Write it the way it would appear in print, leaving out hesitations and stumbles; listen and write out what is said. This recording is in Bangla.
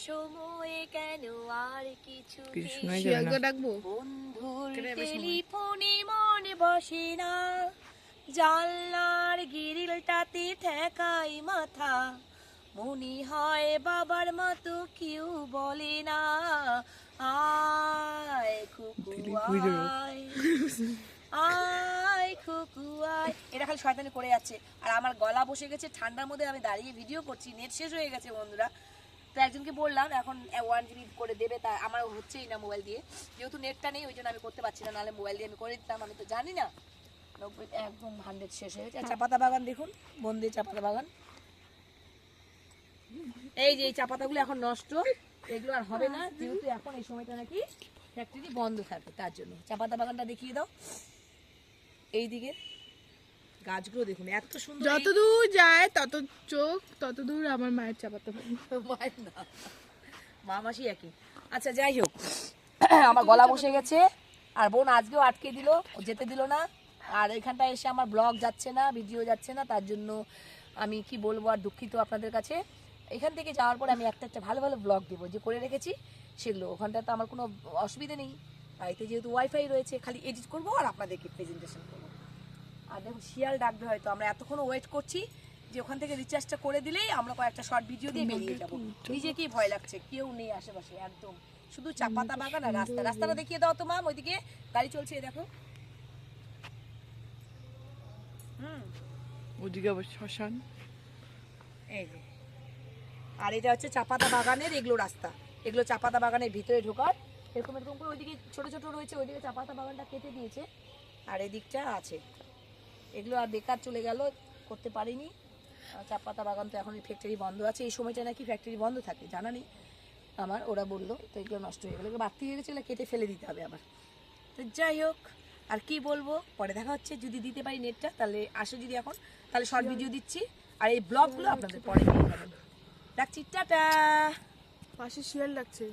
সময়ে কেন আর কিছু বন্ধুর টেলিফোনে মনে বসে না, জানলার গ্রিলটাতে ঠেকাই মাথা, মনে হয় বাবার মতো কেউ বলে না আয় খুকু আয়, আয় খুকু আয়। এটা খালি শয়তানি করে যাচ্ছে। আর আমার গলা বসে গেছে, ঠান্ডার মধ্যে আমি দাঁড়িয়ে ভিডিও করছি, নেট শেষ হয়ে গেছে বন্ধুরা। তো একজনকে বললাম এখন 1 GB করে দেবে, তা আমার হচ্ছেই না মোবাইল দিয়ে, যেহেতু নেটটা নেই ওই জন্য আমি করতে পারছি না, নাহলে মোবাইল দিয়ে আমি করে দিতাম। আমি তো জানি না, একদম 100 শেষ হয়ে গেছে। চাপাতা বাগান দেখুন, বন্দি চাপাতা বাগান। এই যে এই চা পাতাগুলো এখন নষ্ট, এগুলো আর হবে না, যেহেতু এখন এই সময়টা নাকি ফ্যাক্টরি বন্ধ থাকে, তার জন্য। চা পাতা বাগানটা দেখিয়ে দাও, এইদিকে গাছগুলো দেখুন এত সুন্দর, যতদূর যায় তত চোখ ততদূর আমার মায়ের চা পাতা বাগান। মায়ের না, মা মাসি একই। আচ্ছা যাই হোক, আমার গলা বসে গেছে, আর বোন আজকেও আটকে দিল, যেতে দিল না। আর এখানটায় এসে আমার ব্লগ যাচ্ছে না, ভিডিও যাচ্ছে না, তার জন্য আমি কি বলবো আর দুঃখিত আপনাদের কাছে। এখান থেকে যাওয়ার পরে আমি একটা ভালো ভালো ব্লগ দেবো, যে করে রেখেছি সেগুলো। ওখানটা তো আমার কোনো অসুবিধা নেই, বাড়িতে যেহেতু ওয়াইফাই রয়েছে, খালি এডিট করবো আর আপনাদেরকে প্রেজেন্টেশন করবো। আর দেখুন শিয়াল ডাকবে হয়তো, আমরা এতক্ষণ ওয়েট করছি যে ওখান থেকে রিচার্জটা করে দিলেই আমরা কয়েকটা শর্ট ভিডিও দিয়ে বেরিয়ে যাবো। নিজেকেই ভয় লাগছে, কেউ নেই আশেপাশে, একদম শুধু চা পাতা বাগান আর রাস্তা। রাস্তাটা দেখিয়ে দাও তো মাম, ওইদিকে গাড়ি চলছে দেখো। ওদিকে আবার শ্মশান। এই যে, আর এটা হচ্ছে চাপাতা বাগানের এগুলো রাস্তা, এগুলো চাপাতা বাগানের ভিতরে ঢোকার। এরকম এরকম করে ওইদিকে ছোট ছোট রয়েছে, ওইদিকে চাপাতা বাগানটা কেটে দিয়েছে, আর এদিকটা আছে। এগুলো আর বেকার চলে গেল, করতে পারিনি। চাপাতা বাগান তো এখন ফ্যাক্টরি বন্ধ আছে, এই সময়টা নাকি ফ্যাক্টরি বন্ধ থাকে, জানা নেই আমার, ওরা বললো। তো এগুলো নষ্ট হয়ে গেলো, বাড়তি হয়ে গেছে, কেটে ফেলে দিতে হবে আবার। তো যাই হোক, আর কি বলবো, পরে দেখা হচ্ছে, যদি দিতে পারি নেটটা তাহলে আসো, যদি এখন তাহলে শর্ট ভিডিও দিচ্ছি, আর এই ব্লগগুলো আপনাদের পরে দিয়ে যাবেন। রাখছি, টাটা। পাশে শিয়াল লাগছে।